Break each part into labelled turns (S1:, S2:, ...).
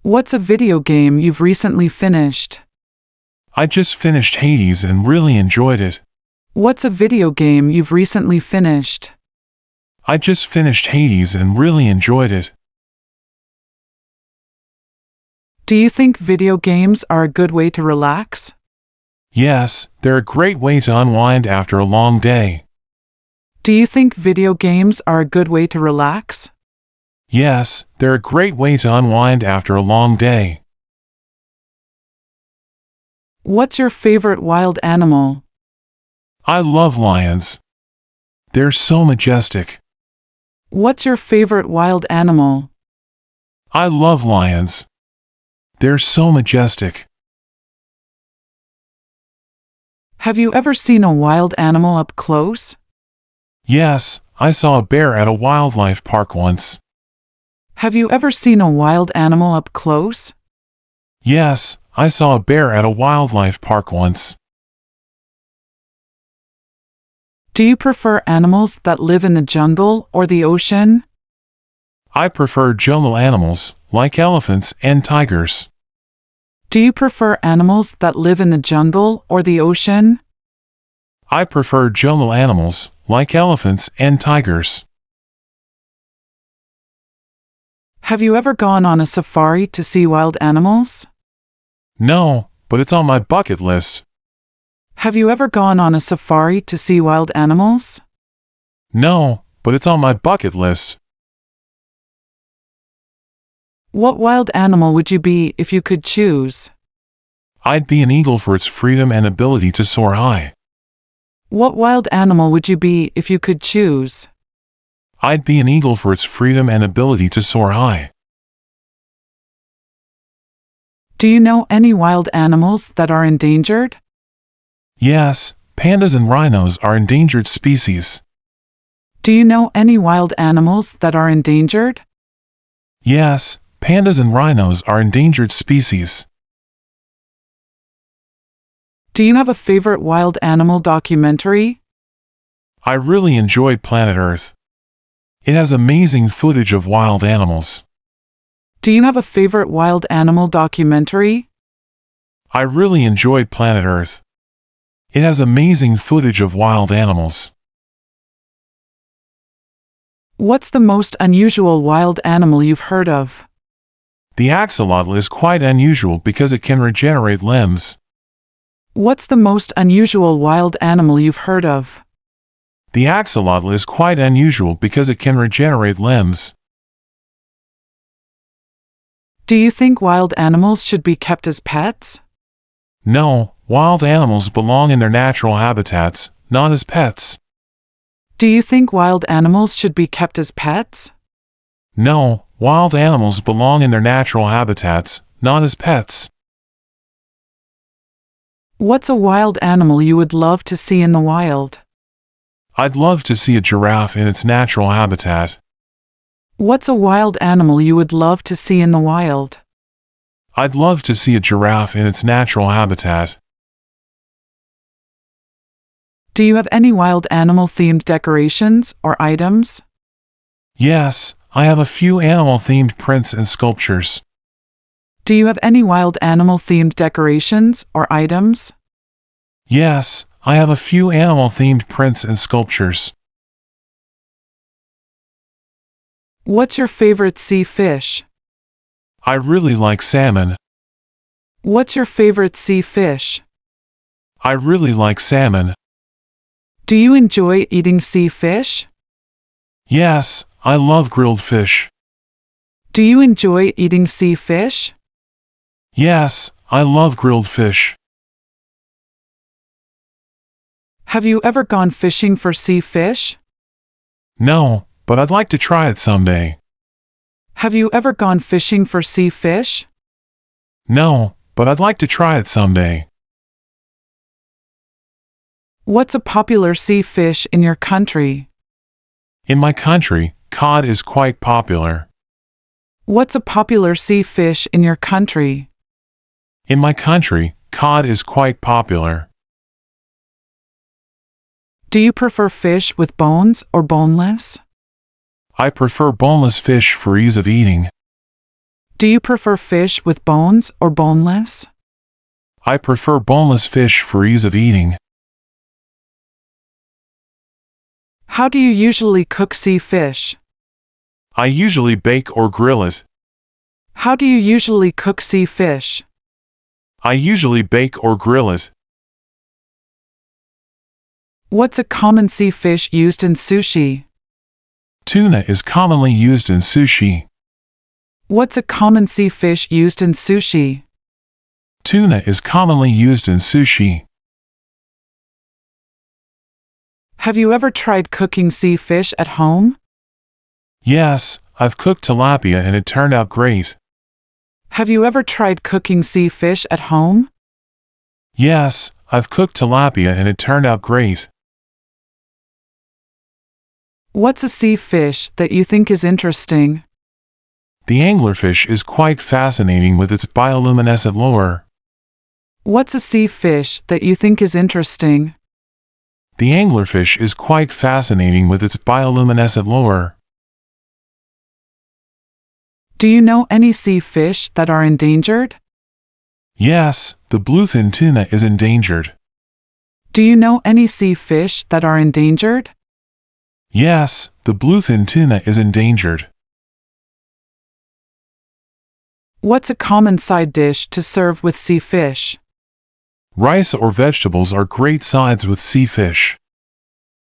S1: What's a video game you've recently finished?
S2: I just finished Hades and really enjoyed it.
S1: What's a video game you've recently finished?
S2: I just finished Hades and really enjoyed it.
S1: Do you think video games are a good way to relax?
S2: Yes, they're a great way to unwind after a long day.
S1: Do you think video games are a good way to relax?
S2: Yes, they're a great way to unwind after a long day.
S1: What's your favorite wild animal?
S2: I love lions. They're so majestic.
S1: What's your favorite wild animal?
S2: I love lions. They're so majestic.
S1: Have you ever seen a wild animal up close?
S2: Yes, I saw a bear at a wildlife park once.
S1: Have you ever seen a wild animal up close?
S2: Yes, I saw a bear at a wildlife park once.
S1: Do you prefer animals that live in the jungle or the ocean?
S2: I prefer jungle animals, like elephants and tigers.
S1: Do you prefer animals that live in the jungle or the ocean?
S2: I prefer jungle animals, like elephants and tigers.
S1: Have you ever gone on a safari to see wild animals?
S2: No, but it's on my bucket list.
S1: Have you ever gone on a safari to see wild animals?
S2: No, but it's on my bucket list.
S1: What wild animal would you be if you could choose?
S2: I'd be an eagle for its freedom and ability to soar high.
S1: What wild animal would you be if you could choose?
S2: I'd be an eagle for its freedom and ability to soar high.
S1: Do you know any wild animals that are endangered?
S2: Yes, pandas and rhinos are endangered species.
S1: Do you know any wild animals that are endangered?
S2: Yes, pandas and rhinos are endangered species.
S1: Do you have a favorite wild animal documentary?
S2: I really enjoyed Planet Earth. It has amazing footage of wild animals.
S1: Do you have a favorite wild animal documentary?
S2: I really enjoyed Planet Earth. It has amazing footage of wild animals.
S1: What's the most unusual wild animal you've heard of?
S2: The axolotl is quite unusual because it can regenerate limbs.
S1: What's the most unusual wild animal you've heard of?
S2: The axolotl is quite unusual because it can regenerate limbs.
S1: Do you think wild animals should be kept as pets?
S2: No, wild animals belong in their natural habitats, not as pets.
S1: Do you think wild animals should be kept as pets?
S2: No, wild animals belong in their natural habitats, not as pets.
S1: What's a wild animal you would love to see in the wild?
S2: I'd love to see a giraffe in its natural habitat.
S1: What's a wild animal you would love to see in the wild?
S2: I'd love to see a giraffe in its natural habitat.
S1: Do you have any wild animal-themed decorations or items?
S2: Yes, I have a few animal-themed prints and sculptures.
S1: Do you have any wild animal-themed decorations or items?
S2: Yes, I have a few animal-themed prints and sculptures.
S1: What's your favorite sea fish?
S2: I really like salmon.
S1: What's your favorite sea fish?
S2: I really like salmon.
S1: Do you enjoy eating sea fish?
S2: Yes, I love grilled fish.
S1: Do you enjoy eating sea fish?
S2: Yes, I love grilled fish.
S1: Have you ever gone fishing for sea fish?
S2: No, but I'd like to try it someday.
S1: Have you ever gone fishing for sea fish?
S2: No, but I'd like to try it someday.
S1: What's a popular sea fish in your country?
S2: In my country, cod is quite popular.
S1: What's a popular sea fish in your country?
S2: In my country, cod is quite popular.
S1: Do you prefer fish with bones or boneless?
S2: I prefer boneless fish for ease of eating.
S1: Do you prefer fish with bones or boneless?
S2: I prefer boneless fish for ease of eating.
S1: How do you usually cook sea fish?
S2: I usually bake or grill it.
S1: How do you usually cook sea fish?
S2: I usually bake or grill it.
S1: What's a common sea fish used in sushi?
S2: Tuna is commonly used in sushi.
S1: What's a common sea fish used in sushi?
S2: Tuna is commonly used in sushi.
S1: Have you ever tried cooking sea fish at home?
S2: Yes, I've cooked tilapia and it turned out great.
S1: Have you ever tried cooking sea fish at home?
S2: Yes, I've cooked tilapia and it turned out great.
S1: What's a sea fish that you think is interesting?
S2: The anglerfish is quite fascinating with its bioluminescent lure.
S1: What's a sea fish that you think is interesting?
S2: The anglerfish is quite fascinating with its bioluminescent lure.
S1: Do you know any sea fish that are endangered?
S2: Yes, the bluefin tuna is endangered.
S1: Do you know any sea fish that are endangered?
S2: Yes, the bluefin tuna is endangered.
S1: What's a common side dish to serve with sea fish?
S2: Rice or vegetables are great sides with sea fish.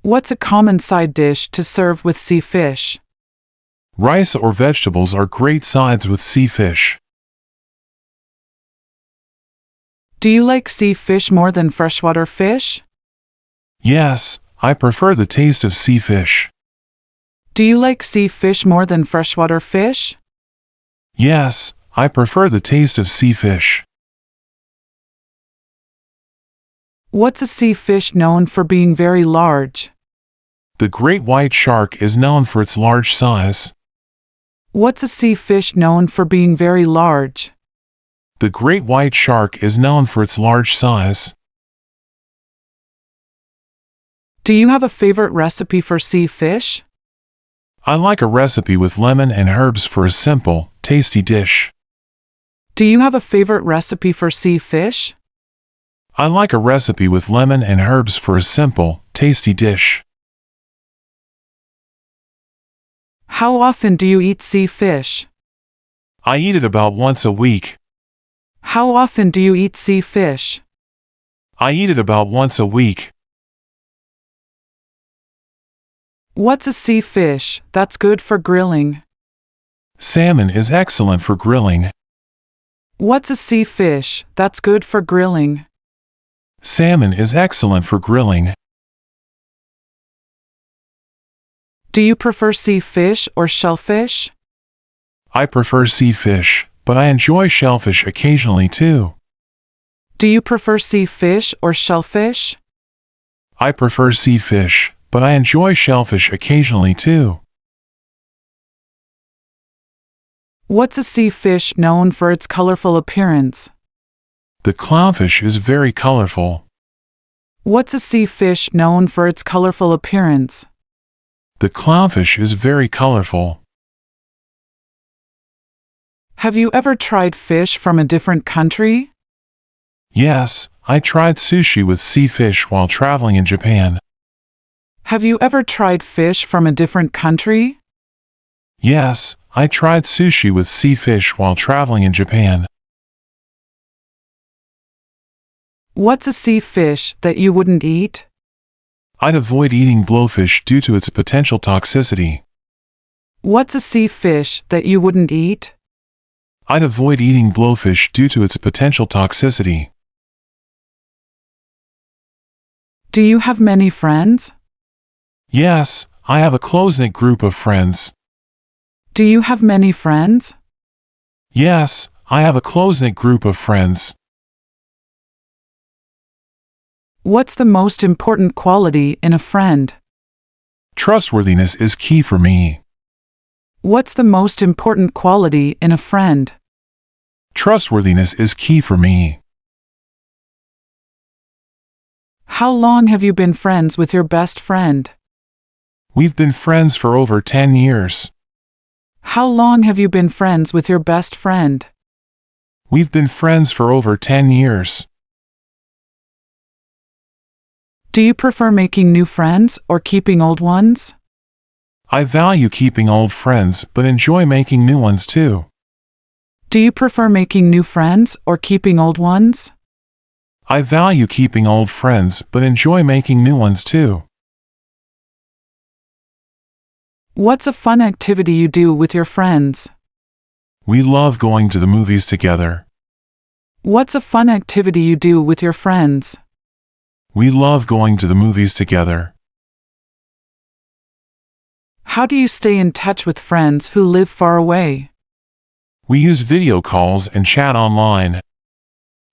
S1: What's a common side dish to serve with sea fish?
S2: Rice or vegetables are great sides with sea fish.
S1: Do you like sea fish more than freshwater fish?
S2: Yes, I prefer the taste of sea fish.
S1: Do you like sea fish more than freshwater fish?
S2: Yes, I prefer the taste of sea fish.
S1: What's a sea fish known for being very large?
S2: The great white shark is known for its large size.
S1: What's a sea fish known for being very large?
S2: The great white shark is known for its large size.
S1: Do you have a favorite recipe for sea fish?
S2: I like a recipe with lemon and herbs for a simple, tasty dish.
S1: Do you have a favorite recipe for sea fish?
S2: I like a recipe with lemon and herbs for a simple, tasty dish.
S1: How often do you eat sea fish?
S2: I eat it about once a week.
S1: How often do you eat sea fish?
S2: I eat it about once a week.
S1: What's a sea fish that's good for grilling?
S2: Salmon is excellent for grilling.
S1: What's a sea fish that's good for grilling?
S2: Salmon is excellent for grilling.
S1: Do you prefer sea fish or shellfish?
S2: I prefer sea fish, but I enjoy shellfish occasionally too.
S1: Do you prefer sea fish or shellfish?
S2: I prefer sea fish, but I enjoy shellfish occasionally too.
S1: What's a sea fish known for its colorful appearance?
S2: The clownfish is very colorful.
S1: What's a sea fish known for its colorful appearance?
S2: The clownfish is very colorful.
S1: Have you ever tried fish from a different country?
S2: Yes, I tried sushi with sea fish while traveling in Japan.
S1: Have you ever tried fish from a different country?
S2: Yes, I tried sushi with sea fish while traveling in Japan.
S1: What's a sea fish that you wouldn't eat?
S2: I'd avoid eating blowfish due to its potential toxicity.
S1: What's a sea fish that you wouldn't eat?
S2: I'd avoid eating blowfish due to its potential toxicity.
S1: Do you have many friends?
S2: Yes, I have a close-knit group of friends.
S1: Do you have many friends?
S2: Yes, I have a close-knit group of friends.
S1: What's the most important quality in a friend?
S2: Trustworthiness is key for me.
S1: What's the most important quality in a friend?
S2: Trustworthiness is key for me.
S1: How long have you been friends with your best friend?
S2: We've been friends for over 10 years.
S1: How long have you been friends with your best friend?
S2: We've been friends for over 10 years.
S1: Do you prefer making new friends or keeping old ones?
S2: I value keeping old friends but enjoy making new ones too.
S1: Do you prefer making new friends or keeping old ones?
S2: I value keeping old friends but enjoy making new ones too.
S1: What's a fun activity you do with your friends?
S2: We love going to the movies together.
S1: What's a fun activity you do with your friends?
S2: We love going to the movies together.
S1: How do you stay in touch with friends who live far away?
S2: We use video calls and chat online.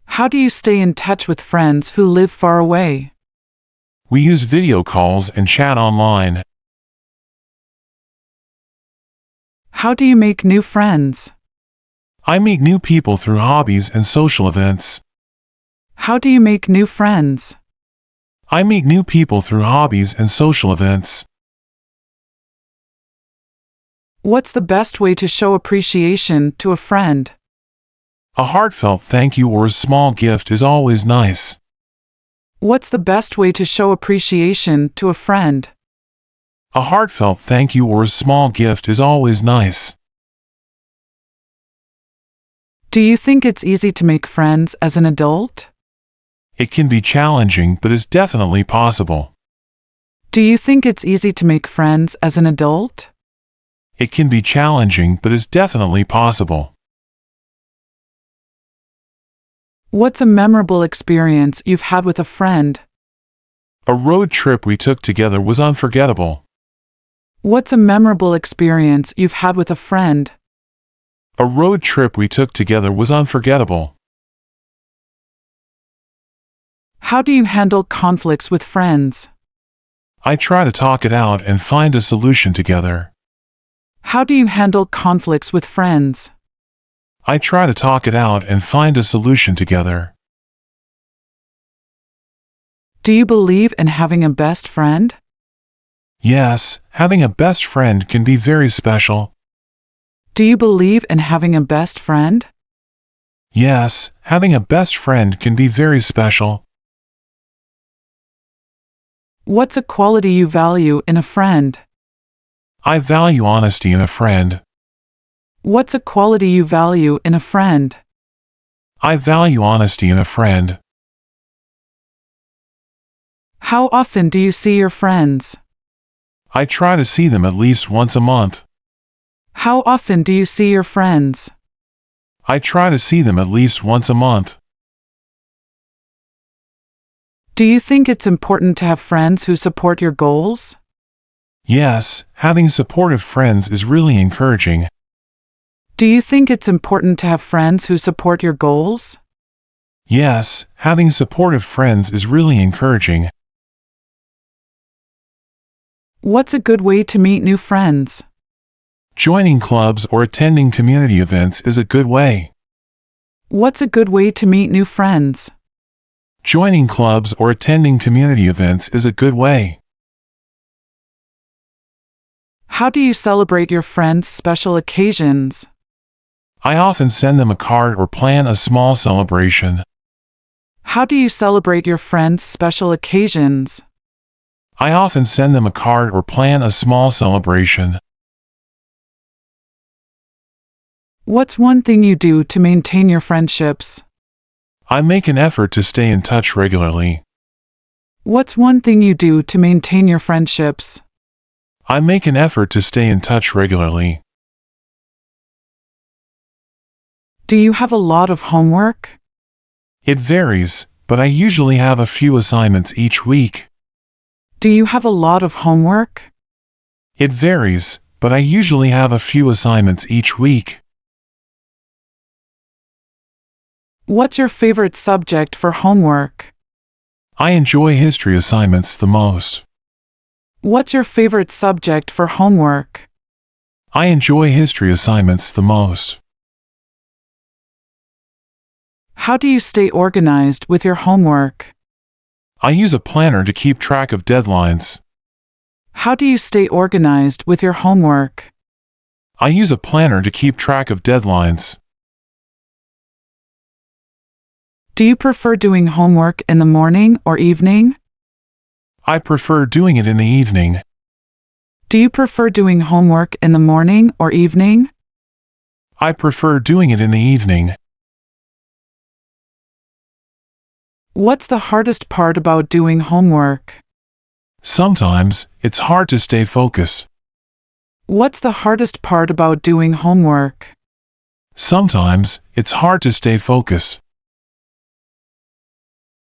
S1: How do you stay in touch with friends who live far away?
S2: We use video calls and chat online.
S1: How do you make new friends?
S2: I meet new people through hobbies and social events.
S1: How do you make new friends?
S2: I meet new people through hobbies and social events.
S1: What's the best way to show appreciation to a friend?
S2: A heartfelt thank you or a small gift is always nice.
S1: What's the best way to show appreciation to a friend?
S2: A heartfelt thank you or a small gift is always nice.
S1: Do you think it's easy to make friends as an adult?
S2: It can be challenging but is definitely possible.
S1: Do you think it's easy to make friends as an adult?
S2: It can be challenging but is definitely possible.
S1: What's a memorable experience you've had with a friend?
S2: A road trip we took together was unforgettable.
S1: What's a memorable experience you've had with a friend?
S2: A road trip we took together was unforgettable.
S1: How do you handle conflicts with friends?
S2: I try to talk it out and find a solution together.
S1: How do you handle conflicts with friends?
S2: I try to talk it out and find a solution together.
S1: Do you believe in having a best friend?
S2: Yes, having a best friend can be very special.
S1: Do you believe in having a best friend?
S2: Yes, having a best friend can be very special.
S1: What's a quality you value in a friend?
S2: I value honesty in a friend.
S1: What's a quality you value in a friend?
S2: I value honesty in a friend.
S1: How often do you see your friends?
S2: I try to see them at least once a month.
S1: How often do you see your friends?
S2: I try to see them at least once a month.
S1: Do you think it's important to have friends who support your goals?
S2: Yes, having supportive friends is really encouraging.
S1: Do you think it's important to have friends who support your goals?
S2: Yes, having supportive friends is really encouraging.
S1: What's a good way to meet new friends?
S2: Joining clubs or attending community events is a good way.
S1: What's a good way to meet new friends?
S2: Joining clubs or attending community events is a good way.
S1: How do you celebrate your friends' special occasions?
S2: I often send them a card or plan a small celebration.
S1: How do you celebrate your friends' special occasions?
S2: I often send them a card or plan a small celebration.
S1: What's one thing you do to maintain your friendships?
S2: I make an effort to stay in touch regularly.
S1: What's one thing you do to maintain your friendships?
S2: I make an effort to stay in touch regularly.
S1: Do you have a lot of homework?
S2: It varies, but I usually have a few assignments each week.
S1: Do you have a lot of homework?
S2: It varies, but I usually have a few assignments each week.
S1: What's your favorite subject for homework?
S2: I enjoy history assignments the most.
S1: What's your favorite subject for homework?
S2: I enjoy history assignments the most.
S1: How do you stay organized with your homework?
S2: I use a planner to keep track of deadlines.
S1: How do you stay organized with your homework?
S2: I use a planner to keep track of deadlines.
S1: Do you prefer doing homework in the morning or evening?
S2: I prefer doing it in the evening.
S1: Do you prefer doing homework in the morning or evening?
S2: I prefer doing it in the evening.
S1: What's the hardest part about doing homework?
S2: Sometimes, it's hard to stay focused.
S1: What's the hardest part about doing homework?
S2: Sometimes, it's hard to stay focused.